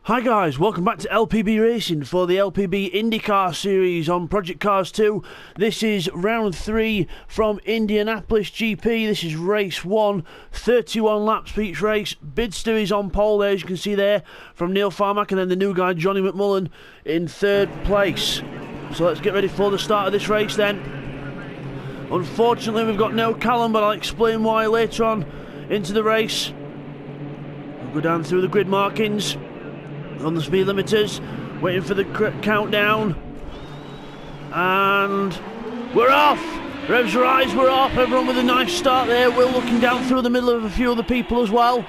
Hi guys, welcome back to LPB Racing for the LPB INDYCAR series on Project Cars 2. This is round 3 from Indianapolis GP. This is race 1, 31 laps for each race. Bidzster is on pole there, as you can see there, from Neil Farmack, and then the new guy Johnny McMullen in 3rd place. So let's get ready for the start of this race then. Unfortunately we've got no Callum, but I'll explain why later on into the race. We'll go down through the grid markings on the speed limiters, waiting for the countdown, and we're off. Revs rise, we're off. Everyone with a nice start there. Will looking down through the middle of a few other people as well.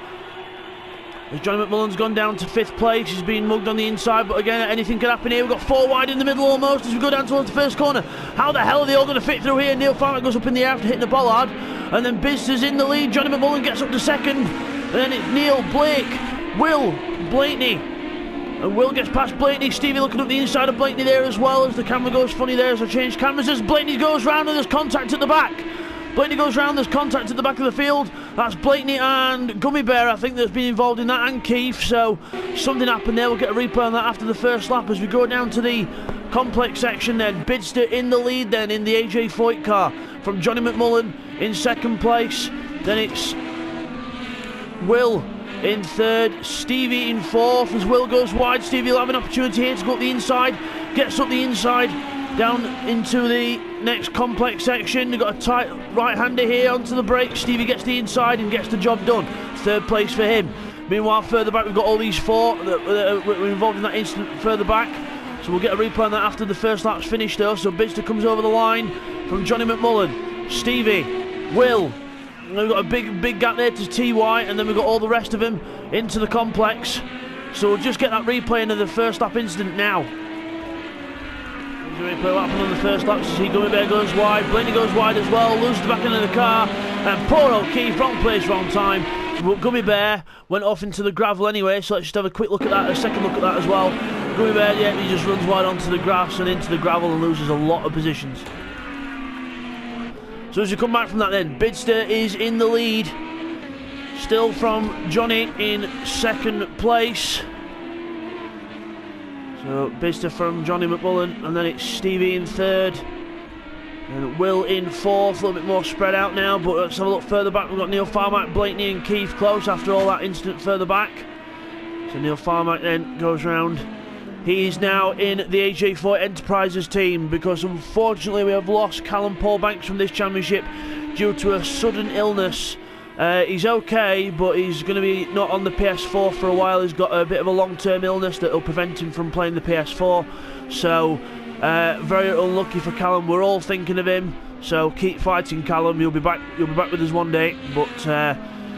As Johnny McMullen's gone down to 5th place, he's being mugged on the inside, but again, anything could happen here. We've got 4 wide in the middle almost as we go down towards the first corner. How the hell are they all going to fit through here? Neil Farmack goes up in the air after hitting the bollard, and then Bidzster's in the lead. Johnny McMullen gets up to 2nd, and then it's Neil, Blake, Will, Blakeney. And Will gets past Blakeney. Stevie looking up the inside of Blakeney there as well, as the camera goes funny there as I change cameras. As Blakeney goes round and there's contact at the back. Blakeney goes round, there's contact at the back of the field. That's Blakeney and Gummy Bear, I think, that's been involved in that, and Keith. So something happened there. We'll get a replay on that after the first lap as we go down to the complex section then. Bidzster in the lead then in the AJ Foyt car from Johnny McMullen in 2nd place. Then it's Will in 3rd, Stevie in 4th as Will goes wide. Stevie will have an opportunity here to go up the inside, gets up the inside down into the next complex section. They've got a tight right-hander here onto the brake. Stevie gets the inside and gets the job done. 3rd place for him. Meanwhile, further back we've got all these 4 that were involved in that incident further back. So we'll get a replay on that after the first lap's finished though. So Bidzster comes over the line from Johnny McMullen, Stevie, Will. We've got a big gap there to TY, and then we've got all the rest of them into the complex. So we'll just get that replay into the first lap incident now. Replay what happened on the first lap. So see Gummy Bear goes wide, Blakeney goes wide as well, loses the back end of the car, and poor old Keith, wrong place, wrong time. But Gummy Bear went off into the gravel anyway, so let's just have a quick look at that, a second look at that as well. Gummy Bear, yeah, he just runs wide onto the grass and into the gravel and loses a lot of positions. So as we come back from that then, Bidzster is in the lead, still from Johnny in 2nd place. So Bidzster from Johnny McMullen, and then it's Stevie in 3rd, and Will in 4th, a little bit more spread out now, but let's have a look further back. We've got Neil Farmack, Blakeney and Keith close after all that incident further back. So Neil Farmack then goes round. He is now in the AJ Foyt Enterprises team because unfortunately we have lost Callum Banks from this championship due to a sudden illness. He's okay, but he's going to be not on the PS4 for a while. He's got a bit of a long-term illness that will prevent him from playing the PS4. So very unlucky for Callum. We're all thinking of him. So keep fighting, Callum. You'll be back with us one day. But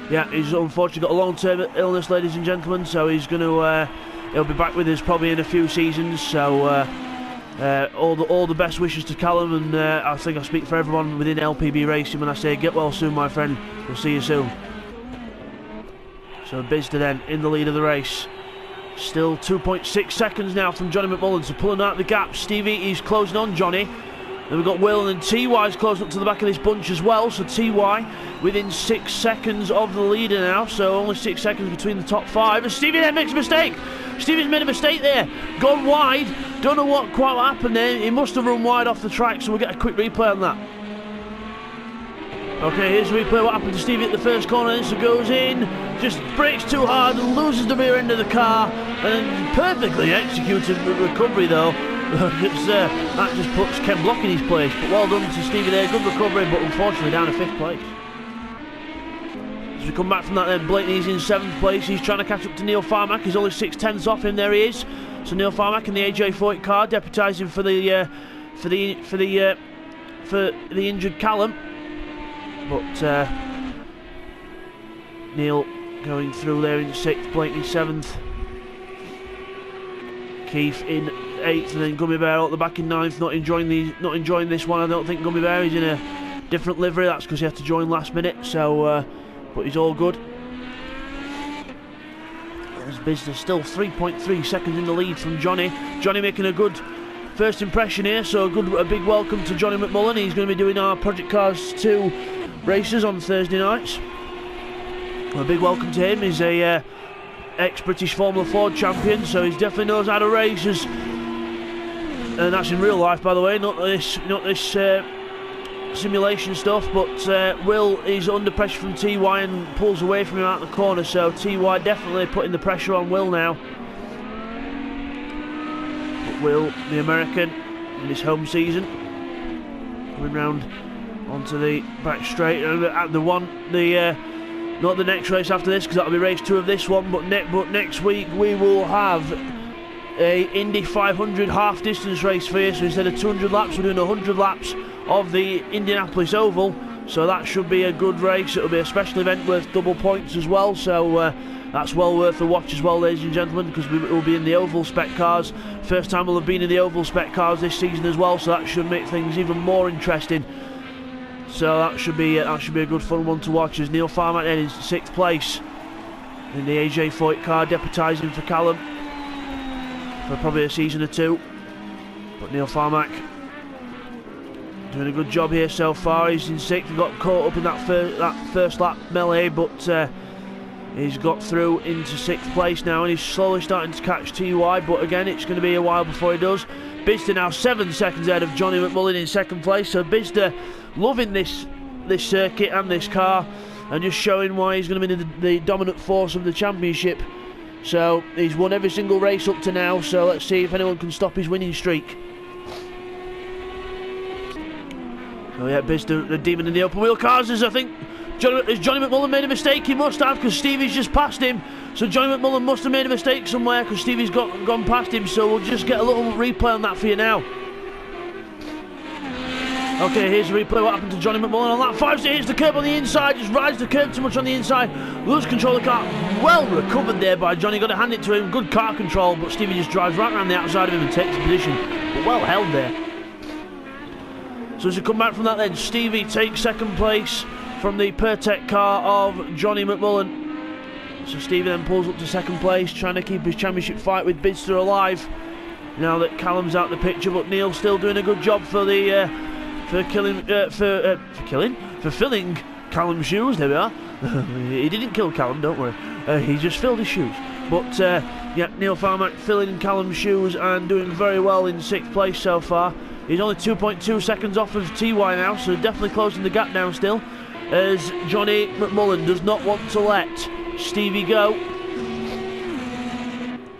yeah, he's unfortunately got a long-term illness, ladies and gentlemen. So he's going to. He'll be back with us probably in a few seasons, so all the best wishes to Callum, and I think I speak for everyone within LPB Racing when I say get well soon, my friend. We'll see you soon. So Bidzster then in the lead of the race, still 2.6 seconds now from Johnny McMullen, so pulling out the gap. Stevie is closing on Johnny. Then we've got Will, and TY's closing up to the back of this bunch as well, so TY within 6 seconds of the leader now, so only 6 seconds between the top 5, and Stevie then makes a mistake. Stevie's made a mistake there, gone wide, don't know what happened there. He must have run wide off the track, so we'll get a quick replay on that. Okay, here's a replay what happened to Stevie at the first corner. This goes in, just brakes too hard and loses the rear end of the car, and then perfectly executed recovery though. That just puts Ken Block in his place, but well done to Stevie there, good recovery, but unfortunately down to 5th place. As we come back from that then, Blakeney's in 7th place. He's trying to catch up to Neil Farmack. He's only 6/10 off him. There he is. So Neil Farmack in the AJ Foyt car, deputising for the injured Callum. But Neil going through there in 6th, Blakeney 7th, Keith in 8th, and then Gummy Bear out the back in 9th. Not enjoying this one. I don't think Gummy Bear is in a different livery. That's because he had to join last minute. So. But he's all good. There's Bidzster still 3.3 seconds in the lead from Johnny. Johnny making a good first impression here, so a big welcome to Johnny McMullen. He's going to be doing our Project Cars 2 races on Thursday nights. A big welcome to him. He's a ex-British Formula Ford champion, so he definitely knows how to race. And that's in real life, by the way, not this simulation stuff. But Will is under pressure from TY and pulls away from him out the corner, so TY definitely putting the pressure on Will now. But Will, the American, in his home season, coming round onto the back straight, and not the next race after this, because that'll be race 2 of this one, but next week we will have a Indy 500 half distance race for you. So instead of 200 laps, we're doing 100 laps of the Indianapolis Oval, so that should be a good race. It'll be a special event worth double points as well, so that's well worth a watch as well, ladies and gentlemen, because we will be in the oval spec cars. First time we'll have been in the oval spec cars this season as well, so that should make things even more interesting. So that should be a good fun one to watch, as Neil Farmack then in 6th place in the AJ Foyt car, deputising for Callum for probably a season or 2. But Neil Farmack doing a good job here so far. He's in 6th. He got caught up in that first lap melee, but he's got through into 6th place now, and he's slowly starting to catch TY. But again, it's going to be a while before he does. Bidzster now 7 seconds ahead of Johnny McMullen in 2nd place. So Bidzster loving this circuit and this car, and just showing why he's going to be the dominant force of the championship. So he's won every single race up to now, so let's see if anyone can stop his winning streak. Oh yeah, Bidzster, the demon in the open wheel cars. Has Johnny McMullen made a mistake? He must have, because Stevie's just passed him. So Johnny McMullen must have made a mistake somewhere, because Stevie's gone past him. So we'll just get a little replay on that for you now. Okay, here's the replay. What happened to Johnny McMullen on lap 5? So here's the curb on the inside. Just rides the curb too much on the inside. Loses control of the car. Well recovered there by Johnny. Got to hand it to him. Good car control, but Stevie just drives right around the outside of him and takes the position. But well held there. So as we come back from that then, Stevie takes 2nd place from the Pertec car of Johnny McMullen. So Stevie then pulls up to 2nd place, trying to keep his championship fight with Bidzster alive now that Callum's out of the picture. But Neil's still doing a good job for filling Callum's shoes. There we are. He didn't kill Callum, don't worry. He just filled his shoes. But yeah, Neil Farmack filling Callum's shoes and doing very well in 6th place so far. He's only 2.2 seconds off of TY now, so definitely closing the gap down still, as Johnny McMullen does not want to let Stevie go.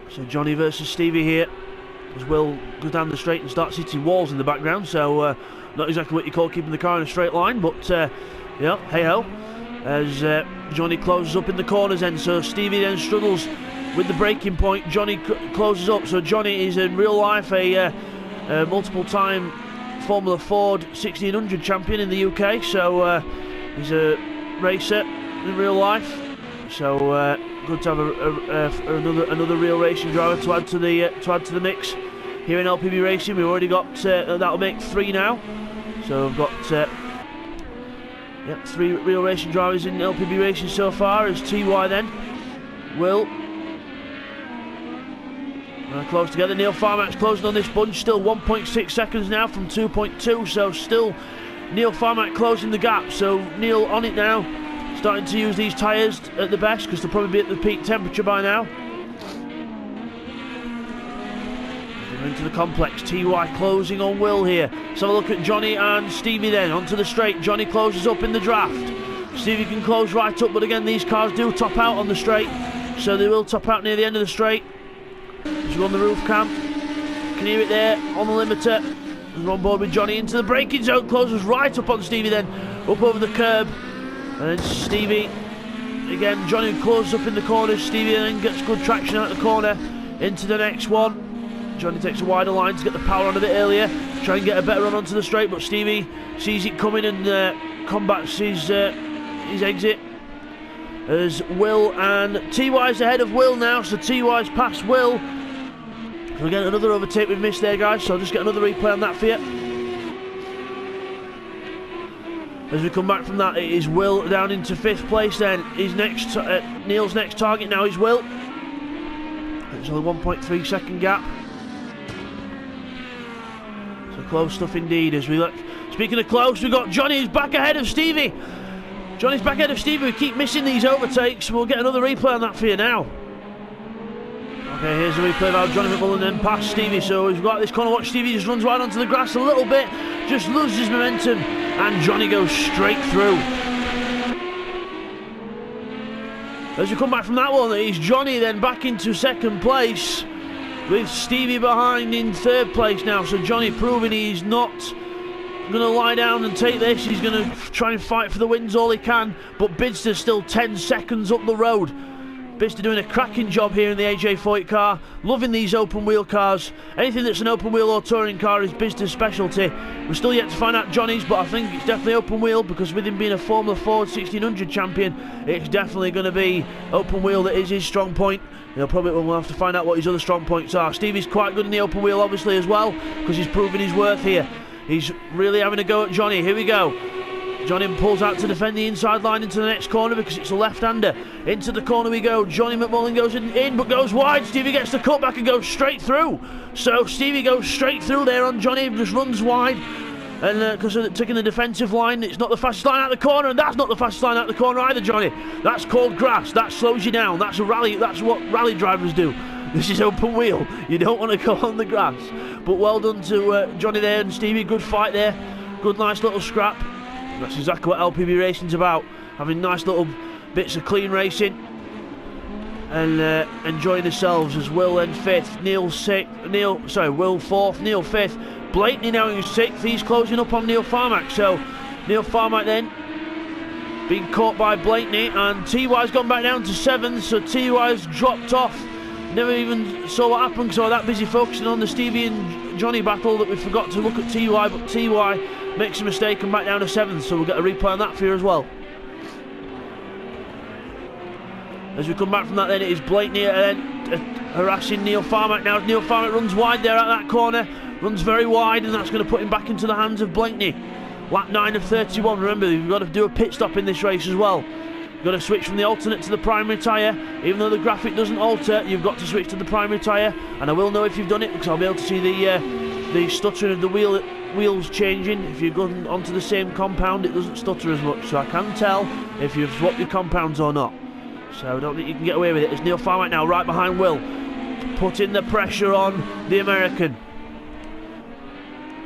So Johnny versus Stevie here, as Will goes down the straight and starts hitting walls in the background. So not exactly what you call keeping the car in a straight line, but yeah, hey ho, as Johnny closes up in the corners then. So Stevie then struggles with the braking point. Johnny closes up. So Johnny is in real life a multiple time Formula Ford 1600 champion in the UK, so he's a racer in real life, so good to have another real racing driver to add to the mix here in LPB racing. We've already got that'll make 3 now, so we've got 3 real racing drivers in LPB racing so far, as TY then Will close together. Neil Farmack's closing on this bunch, still 1.6 seconds now from 2.2, so still Neil Farmack closing the gap. So Neil on it now, starting to use these tyres at the best, because they'll probably be at the peak temperature by now. Into the complex, TY closing on Will here. Let's have a look at Johnny and Stevie then, onto the straight. Johnny closes up in the draft. Stevie can close right up, but again these cars do top out on the straight, so they will top out near the end of the straight. As we're on the roof cam, you can hear it there on the limiter. And we're on board with Johnny into the braking zone, closes right up on Stevie then, up over the curb. And then Stevie, again, Johnny closes up in the corner. Stevie then gets good traction out the corner into the next one. Johnny takes a wider line to get the power on a bit earlier, try and get a better run onto the straight, but Stevie sees it coming and combats his exit. As Will and TY's ahead of Will now, so TY's past Will. So again, another overtake we've missed there, guys, so I'll just get another replay on that for you. As we come back from that, it is Will down into 5th place then. His next, Neil's next target now is Will. It's only 1.3 second gap. So close stuff indeed. As we look, speaking of close, we've got Johnny who's back ahead of Stevie. Johnny's back ahead of Stevie. We keep missing these overtakes. We'll get another replay on that for you now. Okay, here's the replay of how Johnny McMullen then passed Stevie. So we've got this corner. Watch Stevie just runs wide onto the grass a little bit, just loses his momentum, and Johnny goes straight through. As we come back from that one, it's Johnny then back into second place, with Stevie behind in third place now. So Johnny proving he's not going to lie down and take this. He's going to try and fight for the wins all he can, but Bidzster's still 10 seconds up the road. Bidzster doing a cracking job here in the AJ40 car. Loving these open wheel cars. Anything that's an open wheel or touring car is Bidzster's specialty. We're still yet to find out Johnny's, but I think it's definitely open wheel, because with him being a Formula Ford 1600 champion, it's definitely going to be open wheel that is his strong point. We'll have to find out what his other strong points are. Stevie's quite good in the open wheel obviously as well, because he's proven his worth here. He's really having a go at Johnny. Here we go. Johnny pulls out to defend the inside line into the next corner, because it's a left-hander. Into the corner we go. Johnny McMullen goes in but goes wide. Stevie gets the cutback and goes straight through. So Stevie goes straight through there on Johnny, just runs wide. And because of taking the defensive line, it's not the fastest line out the corner, and that's not the fastest line out the corner either, Johnny. That's called grass. That slows you down. That's a rally. That's what rally drivers do. This is open wheel. You don't want to go on the grass. But well done to Johnny there and Stevie. Good fight there. Good, nice little scrap. That's exactly what LPB racing's about. Having nice little bits of clean racing and enjoying themselves. As Will then fifth, Will fourth, Neil fifth. Blakeney now in sixth. He's closing up on Neil Farmack. So Neil Farmack then being caught by Blakeney, and TY's gone back down to seventh. So TY's dropped off. Never even saw what happened, because I was that busy focusing on the Stevie and Johnny battle that we forgot to look at TY, but TY makes a mistake and back down to 7th, so we'll get a replay on that for you as well. As we come back from that then, it is Blakeney harassing Neil Farmack now. Neil Farmack runs wide there at that corner, runs very wide, and that's going to put him back into the hands of Blakeney. Lap 9 of 31, remember you've got to do a pit stop in this race as well. You've got to switch from the alternate to the primary tyre. Even though the graphic doesn't alter, you've got to switch to the primary tyre, and I will know if you've done it, because I'll be able to see the stuttering of the wheels changing. If you've gone onto the same compound, it doesn't stutter as much, so I can tell if you've swapped your compounds or not. So I don't think you can get away with it. It's Neil Farmack now right behind Will, putting the pressure on the American.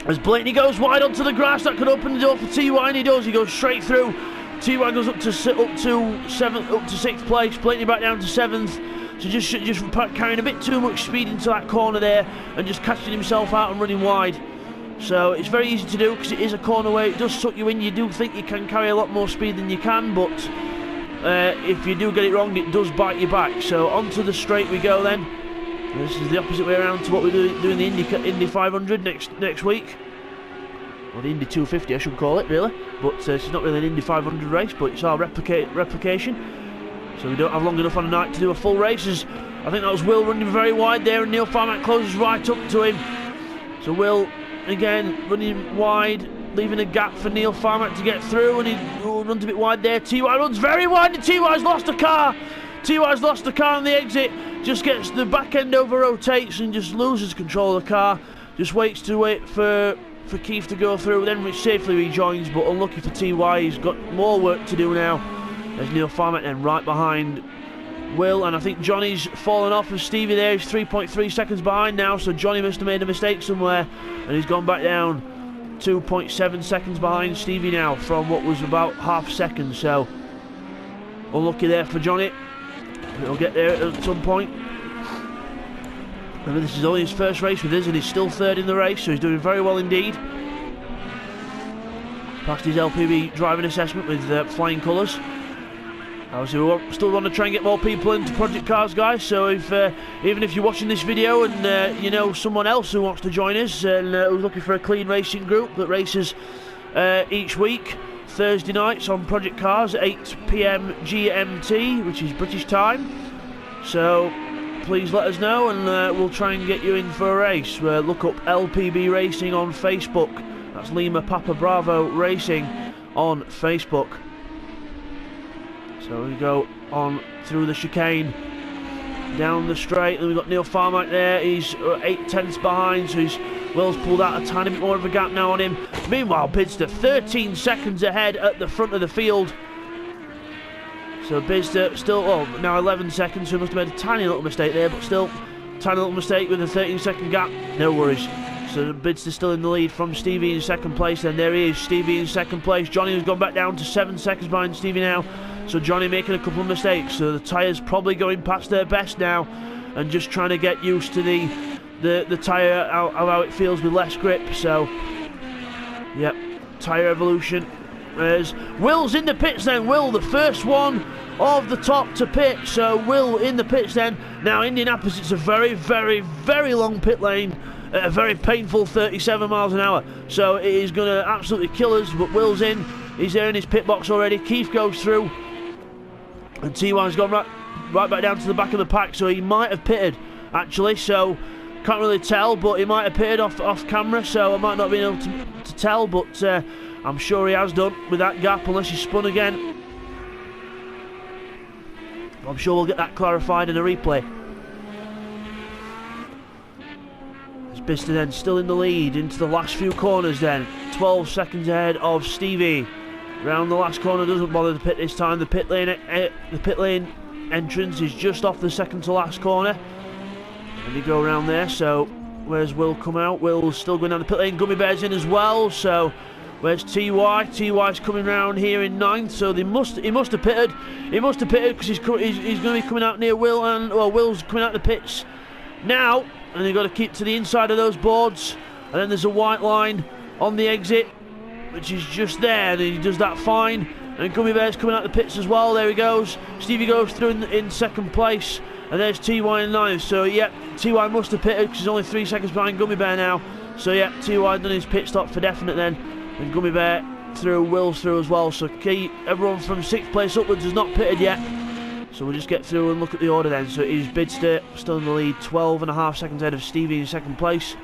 As Blakeney goes wide onto the grass, that could open the door for TY, and he does. He goes straight through. TY goes up to 6th place. Blakeney back down to 7th. So just carrying a bit too much speed into that corner there, and just catching himself out and running wide. So it's very easy to do, because it is a corner where it does suck you in. You do think you can carry a lot more speed than you can, but if you do get it wrong, it does bite you back. So onto the straight we go then. This is the opposite way around to what we do in the Indy 500 next week. Or the Indy 250 I should call it, really. But it's not really an Indy 500 race, but it's our replication. So we don't have long enough on a night to do a full race. As I think that was Will running very wide there, and Neil Farmack closes right up to him. So Will again running wide, leaving a gap for Neil Farmack to get through, and he runs a bit wide there. TY runs very wide, and TY's lost a car. TY's lost the car on the exit, just gets the back end over rotates and just loses control of the car. Just wait for Keith to go through, then safely rejoins, but unlucky for TY, he's got more work to do now. There's Neil Farmack then right behind Will, and I think Johnny's fallen off of Stevie there. He's 3.3 seconds behind now, so Johnny must have made a mistake somewhere, and he's gone back down 2.7 seconds behind Stevie now from what was about half a second. So unlucky there for Johnny. He'll get there at some point. Remember, this is only his first race with us, and he's still third in the race, so he's doing very well indeed. Passed his LPB driving assessment with flying colours. Obviously, we still want to try and get more people into Project Cars, guys. So even if you're watching this video and you know someone else who wants to join us and who's looking for a clean racing group that races each week, Thursday nights on Project Cars at 8 PM GMT, which is British time. So please let us know, and we'll try and get you in for a race. Look up LPB Racing on Facebook. That's Lima Papa Bravo Racing on Facebook. So we go on through the chicane, down the straight, and we've got Neil Farmack there. He's 8/10 behind, so Will's pulled out a tiny bit more of a gap now on him. Meanwhile, Bidzster 13 seconds ahead at the front of the field. So Bidzster still, now 11 seconds, so he must have made a tiny little mistake there, but still tiny little mistake with a 13-second gap. No worries. So Bidzster still in the lead from Stevie in second place. Then there he is, Stevie in second place. Johnny has gone back down to 7 seconds behind Stevie now. So Johnny making a couple of mistakes. So the tyres probably going past their best now, and just trying to get used to the tyre, how it feels with less grip. So, yep, tyre evolution. There's Will's in the pits then. Will, the first one of the top to pit. So Will in the pits then. Now Indianapolis, it's a very, very, very long pit lane. A very painful 37 miles an hour. So it is going to absolutely kill us, but Will's in. He's there in his pit box already. Keith goes through. And T1's gone right back down to the back of the pack. So he might have pitted, actually. So can't really tell, but he might have pitted off camera. So I might not be able to tell, but I'm sure he has done with that gap, unless he spun again. I'm sure we'll get that clarified in a replay. Bidzster then still in the lead into the last few corners then. 12 seconds ahead of Stevie. Round the last corner, doesn't bother to pit this time. The pit lane entrance is just off the second to last corner. And you go around there, so where's Will come out? Will's still going down the pit lane. Gummy Bear's in as well, so where's TY? TY's coming round here in 9th, so he must have pitted. He must have pitted because he's going to be coming out near Will, and well, Will's coming out the pits now. And you've got to keep to the inside of those boards. And then there's a white line on the exit, which is just there, and he does that fine. And Gummy Bear's coming out the pits as well. There he goes. Stevie goes through in second place. And there's TY in 9th. So, yeah, TY must have pitted because he's only 3 seconds behind Gummy Bear now. So, yeah, TY done his pit stop for definite then. And Gummy Bear through, Will's through as well. So, everyone from 6th place upwards has not pitted yet. So we'll just get through and look at the order then. So it is Bidzster still in the lead, 12.5 seconds ahead of Stevie in second place.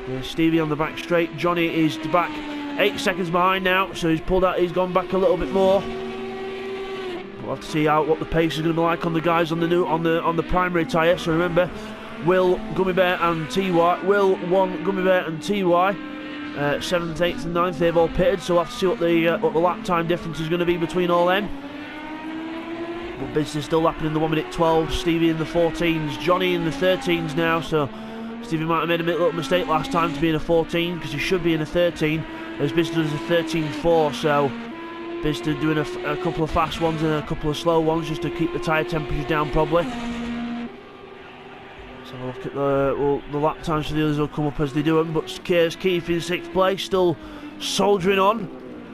There's Stevie on the back straight. Johnny is back 8 seconds behind now, so he's pulled out. He's gone back a little bit more. We'll have to see what the pace is going to be like on the guys on the primary tyre. So remember, Will, Gummy Bear and TY. Will, 1, Gummy Bear and TY. 7th, 8th and 9th, they've all pitted. So we'll have to see what the lap time difference is going to be between all them. But Bidzster's still lapping in the 1 minute 12, Stevie in the 14s, Johnny in the 13s now, so Stevie might have made a little mistake last time to be in a 14, because he should be in a 13, as Bidzster does a 13.4, so Bidzster doing a couple of fast ones and a couple of slow ones just to keep the tyre temperatures down probably. So we'll look at the lap times for the others will come up as they do them, but Keith in 6th place, still soldiering on,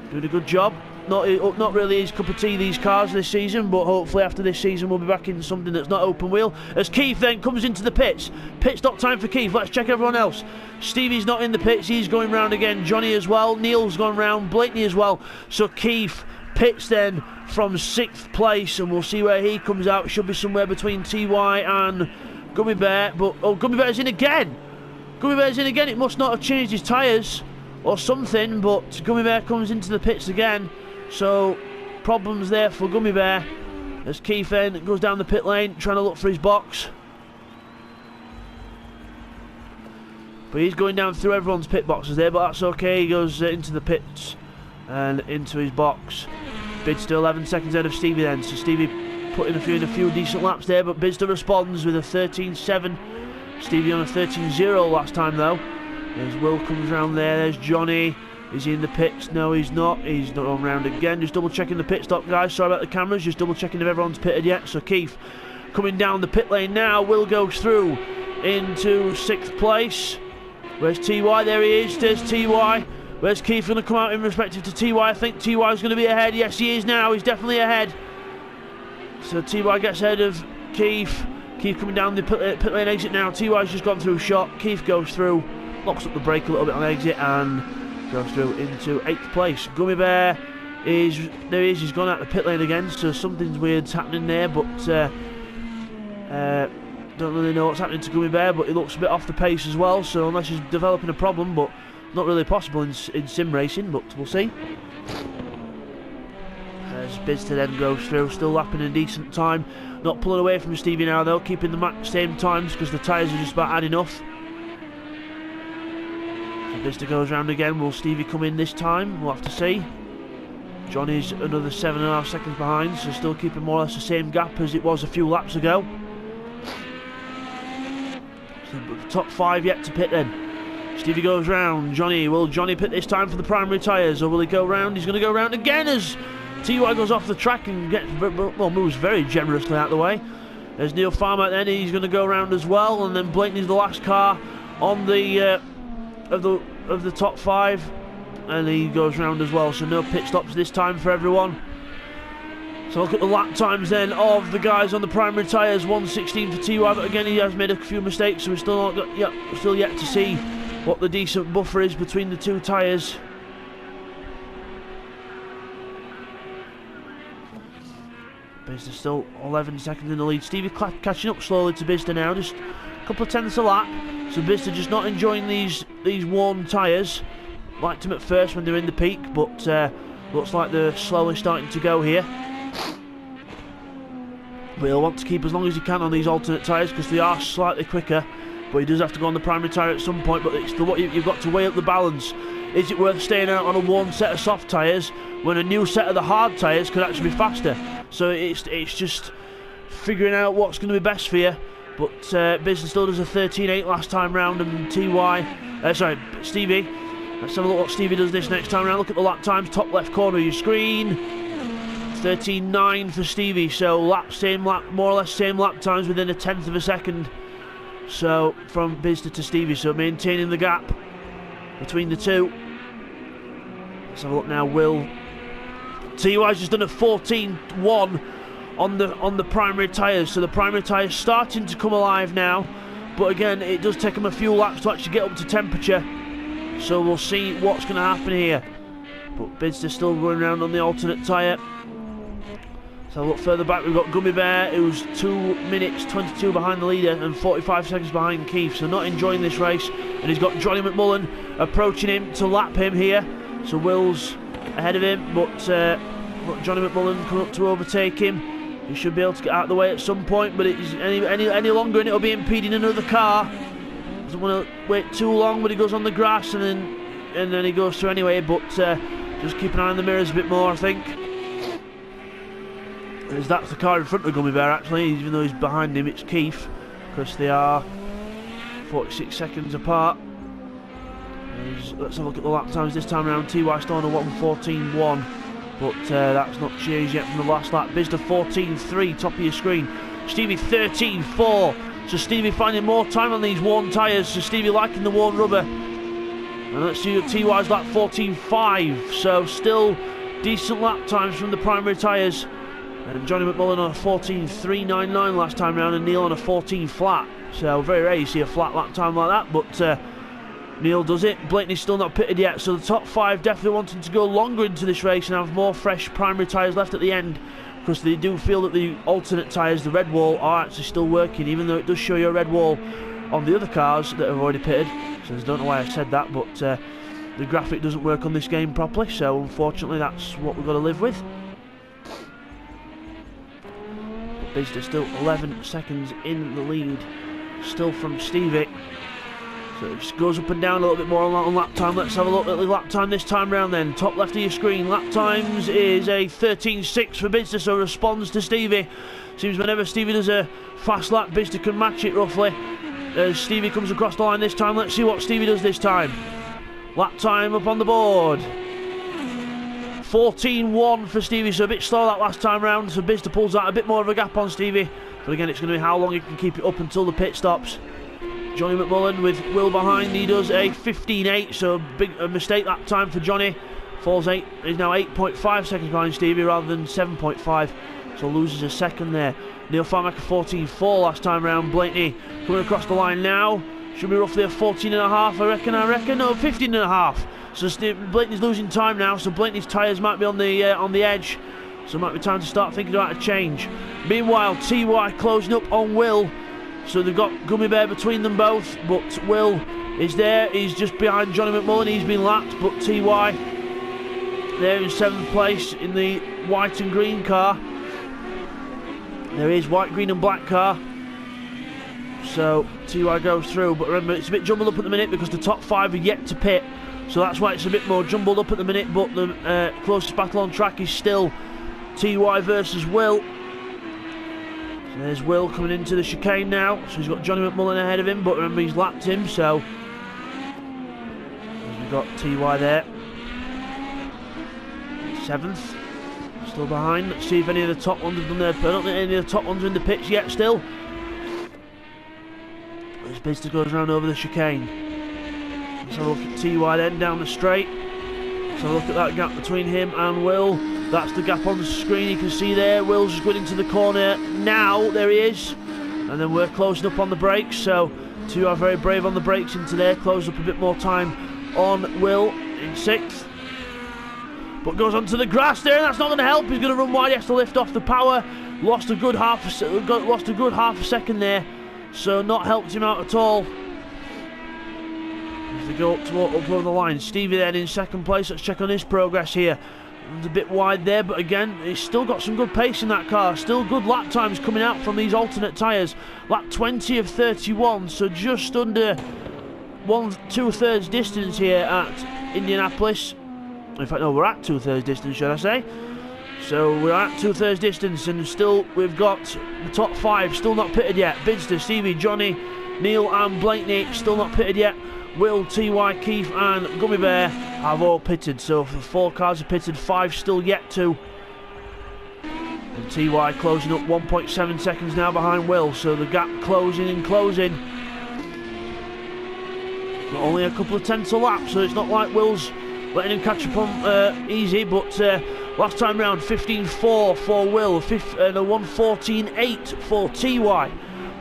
doing a good job. Not really his cup of tea, these cars this season, but hopefully after this season we'll be back in something that's not open wheel. As Keith then comes into the pits. Pit stop time for Keith. Let's check everyone else. Stevie's not in the pits, he's going round again. Johnny as well, Neil's gone round, Blakeney as well. So Keith pits then from 6th place, and we'll see where he comes out. Should be somewhere between TY and Gummy Bear, but oh, Gummy Bear's in again. Gummy Bear's in again. It must not have changed his tyres or something, but Gummy Bear comes into the pits again. So, problems there for Gummy Bear as Keith then goes down the pit lane trying to look for his box. But he's going down through everyone's pit boxes there, but that's okay. He goes into the pits and into his box. Bidzster 11 seconds ahead of Stevie then. So Stevie putting in a few decent laps there, but Bidzster responds with a 13.7. Stevie on a 13.0 last time though. There's Will comes around there, there's Johnny. Is he in the pits? No, he's not. He's not on round again. Just double checking the pit stop, guys. Sorry about the cameras. Just double checking if everyone's pitted yet. So Keith coming down the pit lane now. Will goes through into 6th place. Where's TY? There he is. There's TY. Where's Keith going to come out in respective to TY? I think TY is going to be ahead. Yes, he is now. He's definitely ahead. So TY gets ahead of Keith. Keith coming down the pit lane exit now. TY's just gone through shot. Keith goes through, locks up the brake a little bit on exit, and goes through into 8th place. Gummy Bear is there. He is. He's gone out the pit lane again. So something's weird's happening there, but don't really know what's happening to Gummy Bear. But he looks a bit off the pace as well. So unless he's developing a problem, but not really possible in sim racing. But we'll see. As Bidzster then goes through, still lapping in a decent time. Not pulling away from Stevie now though, keeping the same times because the tyres are just about had enough. Bidzster goes round again. Will Stevie come in this time? We'll have to see. Johnny's another 7.5 seconds behind, so still keeping more or less the same gap as it was a few laps ago. top 5 yet to pit then. Stevie goes round. Johnny, will Johnny pit this time for the primary tyres, or will he go round? He's going to go round again as TY goes off the track and moves very generously out of the way. There's Neil Farmer then, he's going to go round as well, and then Blakeney's the last car on the of the top 5, and he goes round as well, so no pit stops this time for everyone. So look at the lap times then of the guys on the primary tyres. 1:16 for TY, but again he has made a few mistakes, so we're still not got, still yet to see what the decent buffer is between the two tyres. Bidzster still 11 seconds in the lead. Stevie catching up slowly to Bidzster now, just a couple of tenths a lap. So Bidzster just not enjoying these warm tyres. Liked them at first when they're in the peak, but looks like they're slowly starting to go here. But he'll want to keep as long as he can on these alternate tyres because they are slightly quicker. But he does have to go on the primary tyre at some point. But it's what you've got to weigh up the balance. Is it worth staying out on a warm set of soft tyres when a new set of the hard tyres could actually be faster? So it's just figuring out what's going to be best for you. But Bidzster still does a 13.8 last time round, and Stevie. Let's have a look what Stevie does this next time round. Look at the lap times, top left corner of your screen. 13.9 for Stevie, so more or less same lap times within a tenth of a second. So from Bidzster to Stevie, so maintaining the gap between the two. Let's have a look now. Will TY's just done a 14.1 on the primary tyres, so the primary tyres starting to come alive now. But again, it does take them a few laps to actually get up to temperature. So we'll see what's going to happen here. But Bidzster still running around on the alternate tyre. So a look further back, we've got Gummy Bear, who's 2 minutes 22 behind the leader and 45 seconds behind Keith, so not enjoying this race. And he's got Johnny McMullen approaching him to lap him here. So Will's ahead of him, but Johnny McMullen coming up to overtake him. He should be able to get out of the way at some point, but it's any longer and it'll be impeding another car. Doesn't want to wait too long, but he goes on the grass and then he goes through anyway. But just keep an eye on the mirrors a bit more, I think. As that's the car in front of Gummy Bear actually, even though he's behind him, it's Keith, because they are 46 seconds apart. Let's have a look at the lap times this time around. TY still on a 1:14.1, but that's not changed yet from the last lap. Bidzster 14.3, top of your screen. Stevie 13.4, so Stevie finding more time on these worn tyres, so Stevie liking the worn rubber. And let's see TY's lap 14.5, so still decent lap times from the primary tyres. And Johnny McMullen on a 14.399 last time round, and Neil on a 14 flat. So very rare you see a flat lap time like that, but Neil does it. Blakeney's still not pitted yet, so the top 5 definitely wanting to go longer into this race and have more fresh primary tyres left at the end, because they do feel that the alternate tyres, the red wall, are actually still working, even though it does show you a red wall on the other cars that have already pitted. So I don't know why I said that, but the graphic doesn't work on this game properly, so unfortunately that's what we've got to live with. Bidzster still 11 seconds in the lead, still from Stevie. So it just goes up and down a little bit more on lap time. Let's have a look at the lap time this time round then. Top left of your screen, lap times is a 13.6 for Bidzster, so responds to Stevie. Seems whenever Stevie does a fast lap, Bidzster can match it roughly. As Stevie comes across the line this time, let's see what Stevie does this time. Lap time up on the board. 14.1 for Stevie, so a bit slow that last time round, so Bidzster pulls out a bit more of a gap on Stevie, but again it's going to be how long he can keep it up until the pit stops. Johnny McMullen with Will behind, he does a 15.8, so a mistake that time for Johnny. Falls 8, he's now 8.5 seconds behind Stevie rather than 7.5, so loses a second there. Neil Farmaker 14.4 last time round. Blakeney coming across the line now, should be roughly a 14.5 I reckon, no 15.5. So Blakeney's losing time now, so Blakeney's tyres might be on the edge, so it might be time to start thinking about a change. Meanwhile, TY closing up on Will, so they've got Gummy Bear between them both, but Will is there, he's just behind Johnny McMullen, he's been lapped, but TY there in 7th place in the white and green car. There is white, green and black car. So TY goes through, but remember it's a bit jumbled up at the minute because the top 5 are yet to pit. So that's why it's a bit more jumbled up at the minute, but the closest battle on track is still TY versus Will. So there's Will coming into the chicane now. So he's got Johnny McMullen ahead of him, but remember he's lapped him, so we've got TY there. 7th. Still behind. Let's see if any of the top ones have done their... I don't think any of the top ones are in the pits yet still. As Bidzster goes around over the chicane. Let's have a look at TY then down the straight. Let's have a look at that gap between him and Will. That's the gap on the screen you can see there. Will's just going into the corner now. There he is. And then we're closing up on the brakes. So TY are very brave on the brakes into there. Close up a bit more time on Will in 6th. But goes onto the grass there, and that's not going to help. He's going to run wide. He has to lift off the power. Lost a good half a second there, so not helped him out at all. As they go up over the line, Stevie then in 2nd place. Let's check on his progress here. It's a bit wide there, but again, he's still got some good pace in that car. Still good lap times coming out from these alternate tyres. Lap 20 of 31, so just under 2/3 distance here at Indianapolis. In fact, no, we're at 2/3 distance, should I say. So we're at 2/3 distance, and still we've got the top 5 still not pitted yet. Bidzster, Stevie, Johnny, Neil and Blakeney still not pitted yet. Will, TY, Keith and Gummy Bear have all pitted. So the 4 cars are pitted, 5 still yet to. And TY closing up 1.7 seconds now behind Will. So the gap closing and closing. But only a couple of tenths a lap, so it's not like Will's letting him catch up on easy, but last time round 15.4 for Will, and a 1:14.8 for TY.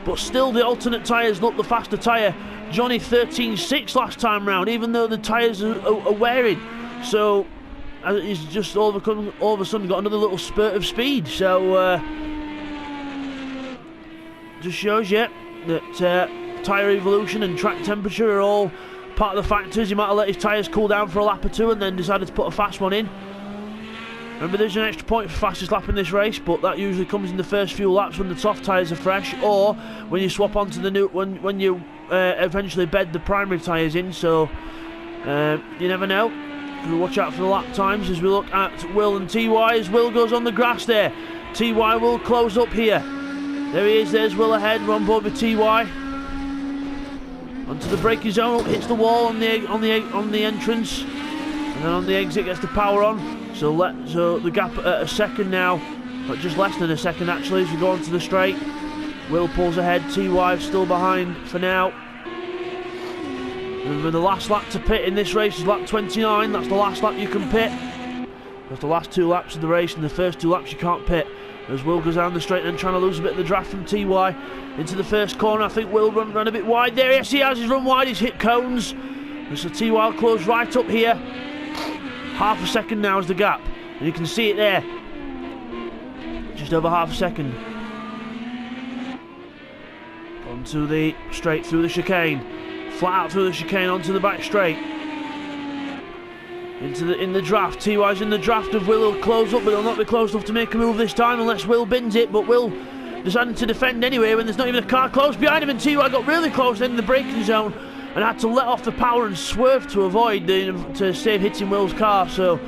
But still the alternate tyres look the faster tyre. Johnny 13.6 last time round, even though the tyres are wearing. So he's just all of a sudden got another little spurt of speed. So just shows you that tyre evolution and track temperature are all part of the factors. He might have let his tyres cool down for a lap or two and then decided to put a fast one in. Remember, there's an extra point for fastest lap in this race, but that usually comes in the first few laps when the soft tyres are fresh, or when you swap onto the new, when you eventually bed the primary tyres in. So you never know. We'll watch out for the lap times as we look at Will and TY. As Will goes on the grass there, TY will close up here. There he is. There's Will ahead. We're on board with TY. Onto the braking zone, hits the wall on the entrance, and then on the exit gets the power on. So the gap at a second now, but just less than a second actually, as we go onto the straight. Will pulls ahead, TY still behind for now. Remember, the last lap to pit in this race is lap 29. That's the last lap you can pit. That's the last 2 laps of the race, and the first 2 laps you can't pit. As Will goes down the straight and trying to lose a bit of the draft from TY into the first corner. I think Will ran a bit wide there. Yes, he has. He's run wide. He's hit cones. And so TY will close right up here. Half a second now is the gap, and you can see it there. Just over half a second. Onto the straight through the chicane. Flat out through the chicane onto the back straight. In the draft. TY's in the draft of Will. Will close up, but he'll not be close enough to make a move this time unless Will bins it. But Will decided to defend anyway when there's not even a car close behind him, and TY got really close in the braking zone and had to let off the power and swerve to avoid to save hitting Will's car. So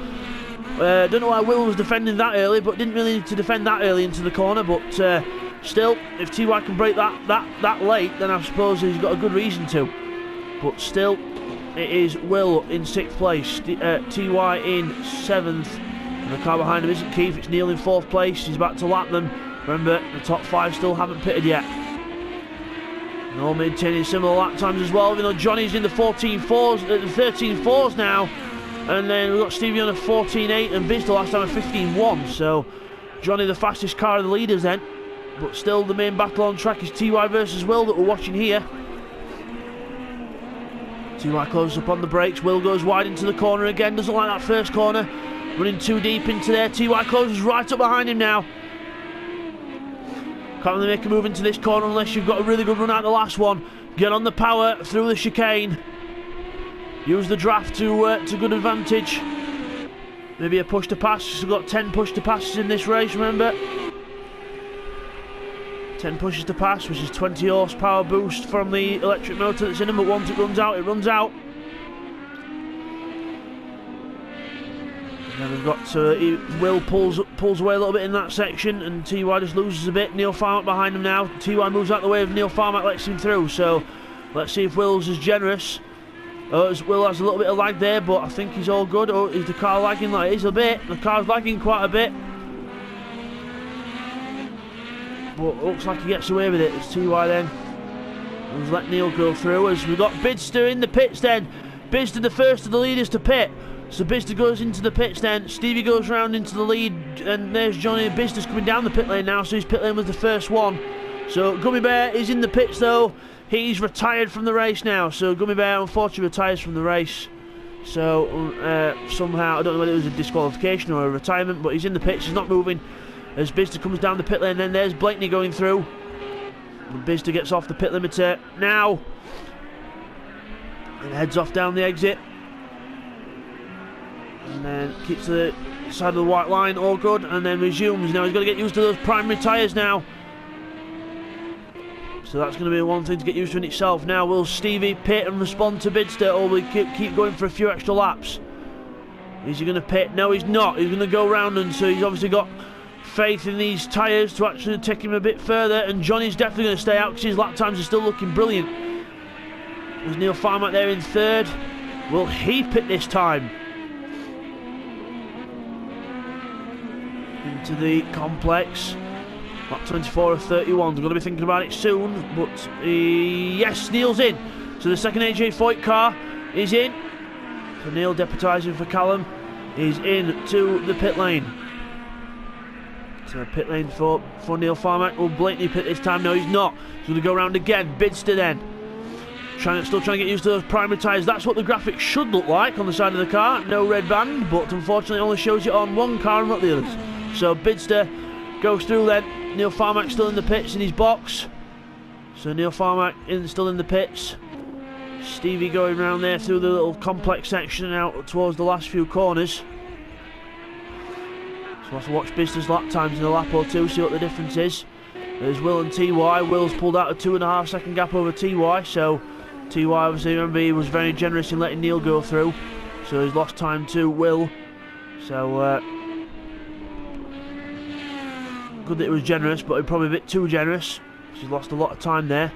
don't know why Will was defending that early, but didn't really need to defend that early into the corner. But still, if TY can break that late, then I suppose he's got a good reason to. But still, it is Will in 6th place, TY in 7th, and the car behind him isn't Keith, it's Neil in 4th place. He's about to lap them. Remember, the top 5 still haven't pitted yet. And all maintaining similar lap times as well, even though Johnny's in the 13.4s now. And then we've got Stevie on a 14.8 and Bidzster last time a 15.1. So Johnny the fastest car of the leaders then. But still the main battle on track is TY versus Will that we're watching here. TY closes up on the brakes. Will goes wide into the corner again. Doesn't like that first corner. Running too deep into there. TY closes right up behind him now. Can't really make a move into this corner unless you've got a really good run out the last one. Get on the power through the chicane. Use the draft to good advantage. Maybe a push to pass. We've got 10 push to passes in this race, remember. 10 pushes to pass, which is 20 horsepower boost from the electric motor that's in them, but once it runs out, it runs out. Then we've got Will pulls away a little bit in that section, and TY just loses a bit. Neil Farmack behind him now. TY moves out the way of Neil Farmack, lets him through. So let's see if Will's as generous. Will has a little bit of lag there, but I think he's all good. Oh, is the car lagging? Like it is a bit. The car's lagging quite a bit. But looks like he gets away with it. It's TY then. Let's let Neil go through as we've got Bidzster in the pits then. Bidzster the first of the leaders to pit. So Bidzster goes into the pits then. Stevie goes round into the lead, and there's Johnny. Bidzster's coming down the pit lane now, so his pit lane was the first one. So Gummy Bear is in the pits though. He's retired from the race now. So Gummy Bear unfortunately retires from the race. So somehow, I don't know whether it was a disqualification or a retirement, but he's in the pits, he's not moving. As Bidzster comes down the pit lane, then there's Blakeney going through. And Bidzster gets off the pit limiter now. And heads off down the exit. And then keeps to the side of the white line, all good, and then resumes. Now he's got to get used to those primary tyres now. So that's going to be one thing to get used to in itself. Now will Stevie pit and respond to Bidzster, or will he keep going for a few extra laps? Is he going to pit? No, he's not. He's going to go round, and so he's obviously got faith in these tyres to actually take him a bit further, and Johnny's definitely going to stay out because his lap times are still looking brilliant. There's Neil Farmack there in third. Will he pit this time? Into the complex. Lap 24 of 31. We're going to be thinking about it soon, but yes, Neil's in. So the second AJ Foyt car is in. So Neil deputising for Callum is in to the pit lane. So pit lane for Neil Farmack. Will Blakeney pit this time? No, he's not. He's going to go around again. Bidzster then. Still trying to get used to those primary tyres. That's what the graphics should look like on the side of the car. No red band, but unfortunately it only shows you on one car and not the others. So Bidzster goes through then. Neil Farmack still in the pits in his box. So Neil Farmack still in the pits. Stevie going around there through the little complex section and out towards the last few corners. So we'll have to watch Bidzster's lap times in a lap or two, see what the difference is. There's Will and TY. Will's pulled out a 2.5 second gap over TY, so TY, obviously, remember, he was very generous in letting Neil go through, so he's lost time to Will. So good that he was generous, but probably a bit too generous. He's lost a lot of time there.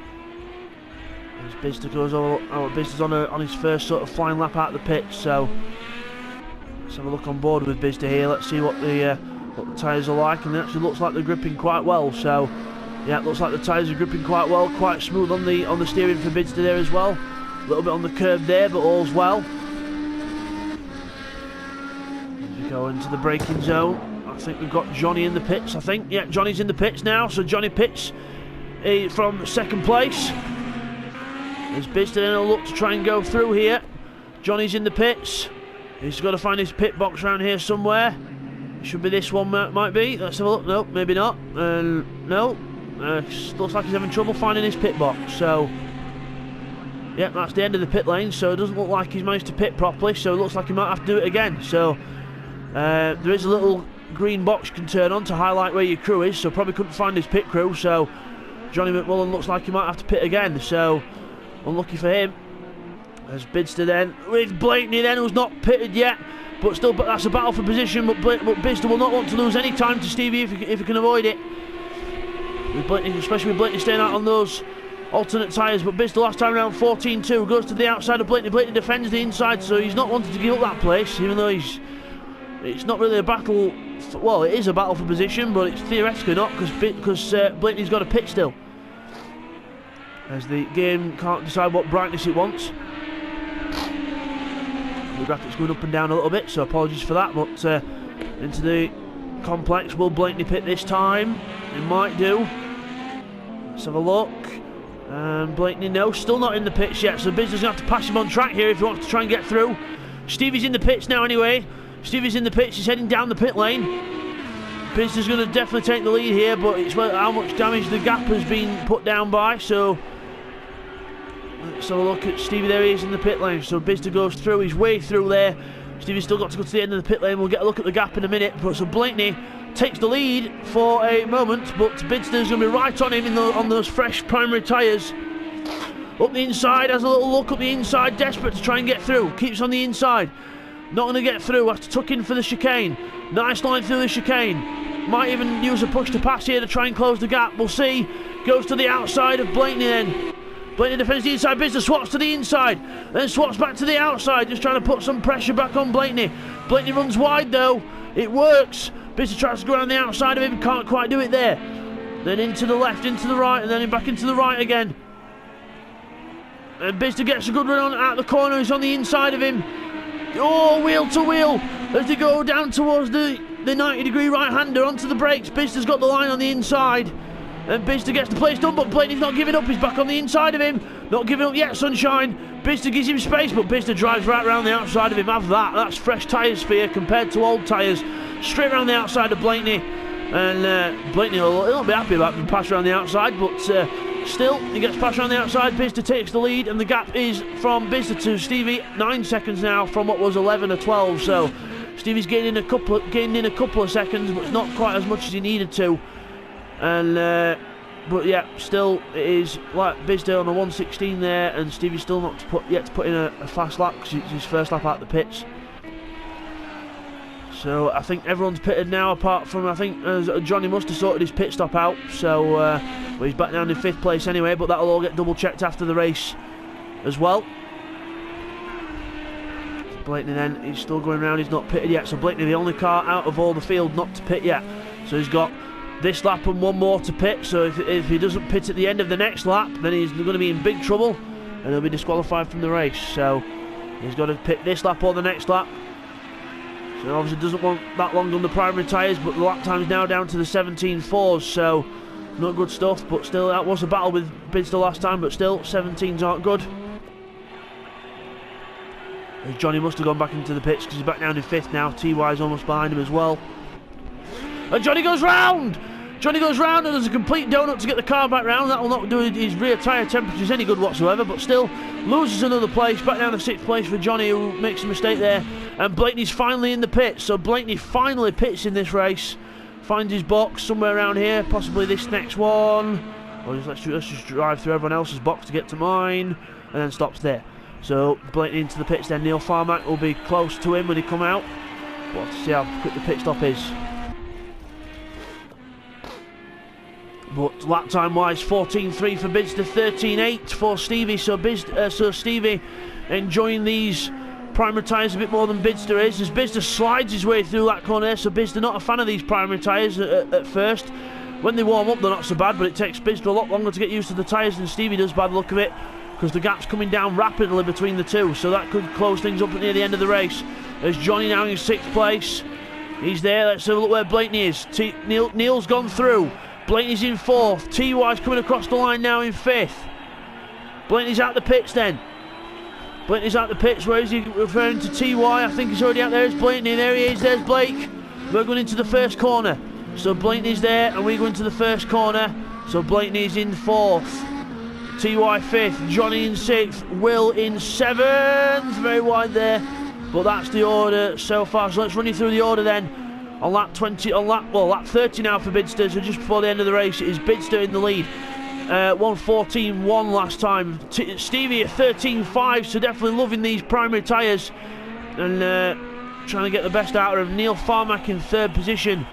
As Bidzster goes over, Bidzster's on his first sort of flying lap out of the pit. So let's have a look on board with Bidzster here. Let's see what the tyres are like, and it actually looks like they're gripping quite well. So yeah, it looks like the tyres are gripping quite well, quite smooth on the steering for Bidzster there as well. A little bit on the curb there, but all's well. As we go into the braking zone, I think we've got Johnny in the pits. I think, yeah, Johnny's in the pits now. So Johnny pits from second place. As Bidzster then will look to try and go through here. Johnny's in the pits. He's got to find his pit box around here somewhere. It should be this one, might be. Let's have a look. No, maybe not. No. Looks like he's having trouble finding his pit box. So, yeah, that's the end of the pit lane. So it doesn't look like he's managed to pit properly. So it looks like he might have to do it again. So there is a little green box you can turn on to highlight where your crew is. So probably couldn't find his pit crew. So Johnny McMullen looks like he might have to pit again. So unlucky for him. As Bidzster then with Blakeney then, who's not pitted yet, but still, that's a battle for position. But Bidzster will not want to lose any time to Stevie if he can avoid it. With Blakeney, especially with Blakeney staying out on those alternate tyres. But Bidzster last time around 14-2 goes to the outside of Blakeney. Blakeney defends the inside, so he's not wanted to give up that place, even though it's not really a battle. Well, it is a battle for position, but it's theoretically not because Blakeney's got a pit still. As the game can't decide what brightness it wants. The graphics going up and down a little bit, so apologies for that. But into the complex, will Blakeney pit this time? He might do. Let's have a look. Blakeney, no, still not in the pits yet, so Bidzster's going to have to pass him on track here if he wants to try and get through. Stevie's in the pits now anyway. Stevie's in the pits, he's heading down the pit lane. Bidzster's going to definitely take the lead here, but it's how much damage the gap has been put down by. So let's have a look at Stevie. There he is in the pit lane. So Bidzster goes through, his way through there. Stevie's still got to go to the end of the pit lane. We'll get a look at the gap in a minute. But so Blakeney takes the lead for a moment, but Bidzster's going to be right on him on those fresh primary tyres. Up the inside, has a little look up the inside, desperate to try and get through. Keeps on the inside. Not going to get through. Has to tuck in for the chicane. Nice line through the chicane. Might even use a push to pass here to try and close the gap. We'll see. Goes to the outside of Blakeney then. Blakeney defends the inside. Bidzster swaps to the inside. Then swaps back to the outside. Just trying to put some pressure back on Blakeney. Blakeney runs wide though. It works. Bidzster tries to go around the outside of him. Can't quite do it there. Then into the left, into the right, and then back into the right again. And Bidzster gets a good run on out the corner. He's on the inside of him. Oh, wheel to wheel as they go down towards the 90-degree right-hander onto the brakes. Bidzster's got the line on the inside. And Bidzster gets the place done, but Blakeney's not giving up. He's back on the inside of him. Not giving up yet, Sunshine. Bidzster gives him space, but Bidzster drives right around the outside of him. Have that. That's fresh tyres for you compared to old tyres. Straight around the outside of Blakeney. And Blakeney will be happy about being passed around the outside, but still, he gets passed around the outside. Bidzster takes the lead, and the gap is from Bidzster to Stevie 9 seconds now from what was 11 or 12. So Stevie's gaining in a couple of seconds, but it's not quite as much as he needed to. And but yeah, still it is like Bidzster on a 1:16 there, and Stevie's still not yet to put in a fast lap because it's his first lap out the pits. So I think everyone's pitted now, apart from I think Johnny must have sorted his pit stop out. So well, he's back down in 5th place anyway, but that'll all get double checked after the race as well. Blakeney then, he's still going around, he's not pitted yet. So Blakeney, the only car out of all the field not to pit yet. So he's got this lap and one more to pit. So if he doesn't pit at the end of the next lap, then he's going to be in big trouble and he'll be disqualified from the race. So he's got to pit this lap or the next lap. So obviously doesn't want that long on the primary tyres, but the lap time's now down to the 17.4s, so not good stuff. But still, that was a battle with Bidzster last time, but still 17s aren't good. As Johnny must have gone back into the pits because he's back down in 5th now. TY's almost behind him as well. And Johnny goes round! Johnny goes round and there's a complete donut to get the car back round. That will not do his rear tyre temperatures any good whatsoever, but still loses another place. Back down to 6th place for Johnny, who makes a mistake there. And Blakeney's finally in the pits, so Blakeney finally pits in this race. Finds his box somewhere around here, possibly this next one. Or let's just drive through everyone else's box to get to mine, and then stops there. So Blakeney into the pits then. Neil Farmack will be close to him when he come out. We'll have to see how quick the pit stop is. But lap time wise, 14.3 for Bidzster, 13.8 for Stevie. So Stevie enjoying these primary tyres a bit more than Bidzster is, as Bidzster slides his way through that corner. So Bidzster not a fan of these primary tyres at first. When they warm up, they're not so bad, but it takes Bidzster a lot longer to get used to the tyres than Stevie does by the look of it, because the gap's coming down rapidly between the two. So that could close things up near the end of the race. As Johnny now in 6th place, he's there. Let's have a look where Blakeney is. Neil's gone through. Blakeney's in 4th. TY's coming across the line now in 5th. Blakeney's out the pits then. Blakeney's out the pits. Where is he referring to? TY. I think he's already out there. It's Blakeney. There he is. There's Blake. We're going into the first corner. So Blakeney's there and we go into the first corner. So Blakeney's in 4th. TY 5th. Johnny in 6th. Will in 7th. Very wide there. But that's the order so far. So let's run you through the order then. On lap 20, lap 30 now for Bidzster, so just before the end of the race, it is Bidzster in the lead. 1:14.1 last time. Stevie at 13.5, so definitely loving these primary tyres and trying to get the best out of him. Neil Farmack in 3rd position.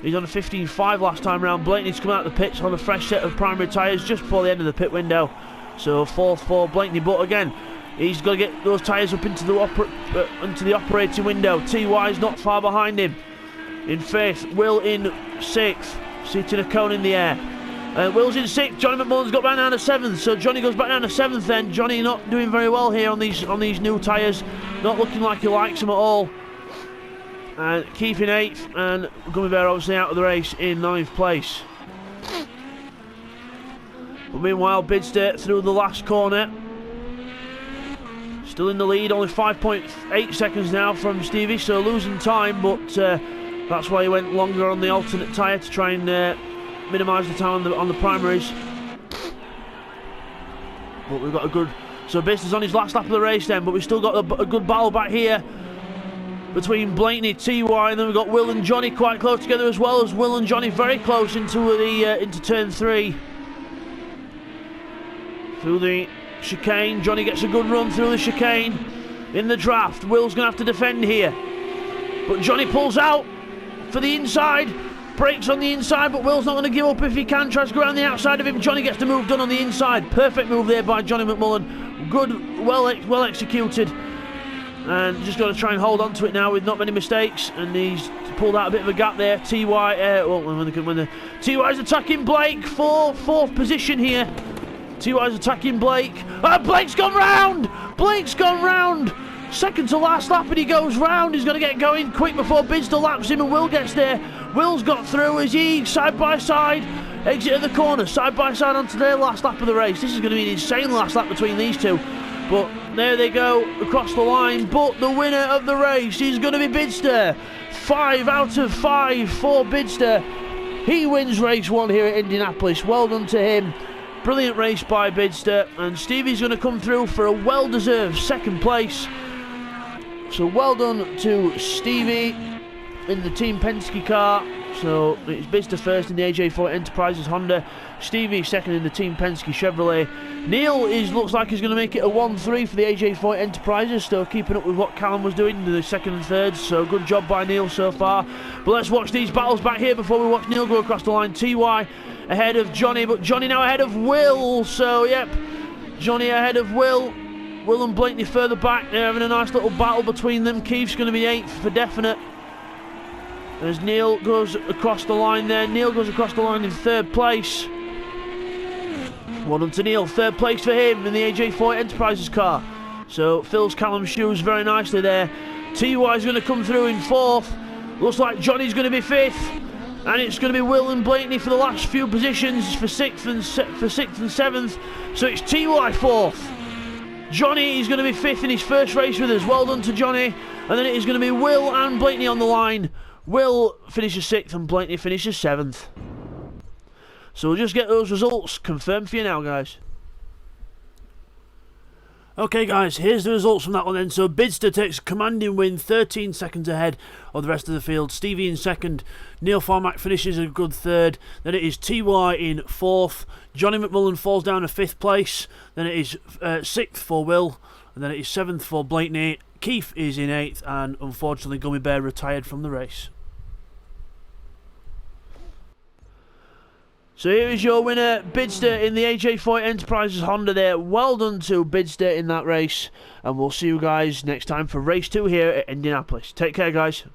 He's on a 15.5 last time round. Blakeney's come out of the pits on a fresh set of primary tyres just before the end of the pit window. So 4th for Blakeney, but again, he's got to get those tyres up into the operating window. TY's not far behind him. In 5th, Will in 6th, sitting a cone in the air. Will's in 6th, Johnny McMullen's got back down to 7th, so Johnny goes back down to 7th then. Johnny not doing very well here on these new tyres, not looking like he likes them at all. And Keith in 8th, and Gummy Bear obviously out of the race in 9th place. But meanwhile, Bidzster through the last corner. Still in the lead, only 5.8 seconds now from Stevie, so losing time, but that's why he went longer on the alternate tyre to try and minimise the time on the primaries. But we've got a good... So Bidzster's on his last lap of the race then, but we've still got a good battle back here between Blakeney, TY, and then we've got Will and Johnny quite close together, as well as Will and Johnny very close into turn 3. Through the chicane, Johnny gets a good run through the chicane. in the draft. Will's going to have to defend here. But Johnny pulls out for the inside. Breaks on the inside, but Will's not going to give up if he can. Tries to go around the outside of him. Johnny gets the move done on the inside. Perfect move there by Johnny McMullen. Good, well executed. And just got to try and hold on to it now with not many mistakes. And he's pulled out a bit of a gap there. When TY's attacking Blake for fourth position here. TY's attacking Blake. Blake's gone round! Blake's gone round! Second to last lap and he goes round. He's going to get going quick before Bidzster laps him and Will gets there. Will's got through as he, side by side, exited the corner, side by side onto their last lap of the race. This is going to be an insane last lap between these two. But there they go across the line. But the winner of the race is going to be Bidzster. 5 out of 5 for Bidzster. He wins race 1 here at Indianapolis. Well done to him. Brilliant race by Bidzster. And Stevie's going to come through for a well-deserved second place. So well done to Stevie in the Team Penske car. So it's Bidzster first in the AJ4 Enterprises Honda, Stevie second in the Team Penske Chevrolet. Neil looks like he's going to make it a 1-3 for the AJ4 Enterprises, still keeping up with what Callum was doing in the second and third, so good job by Neil so far. But let's watch these battles back here before we watch Neil go across the line. TY ahead of Johnny, but Johnny now ahead of Will, so yep, Johnny ahead of Will. Will and Blakeney further back, they're having a nice little battle between them. Keith's going to be 8th for definite. As Neil goes across the line there. Neil goes across the line in 3rd place. Well done to Neil. 3rd place for him in the AJ4 Enterprises car. So fills Callum's shoes very nicely there. TY is going to come through in 4th. Looks like Johnny's going to be 5th. And it's going to be Will and Blakeney for the last few positions for 6th and 7th. So it's TY 4th. Johnny is going to be 5th in his first race with us. Well done to Johnny. And then it is going to be Will and Blakeney on the line. Will finishes 6th and Blakeney finishes 7th. So we'll just get those results confirmed for you now, guys. Okay, guys, here's the results from that one then. So Bidzster takes a commanding win, 13 seconds ahead of the rest of the field. Stevie in 2nd. Neil Farmack finishes a good 3rd. Then it is TY in 4th. Johnny McMullen falls down to 5th place. Then it is 6th for Will. And then it is 7th for Blakeney. Keith is in 8th. And unfortunately, Gummy Bear retired from the race. So here is your winner, Bidzster in the AJ4 Enterprises Honda there. Well done to Bidzster in that race. And we'll see you guys next time for race 2 here at Indianapolis. Take care, guys.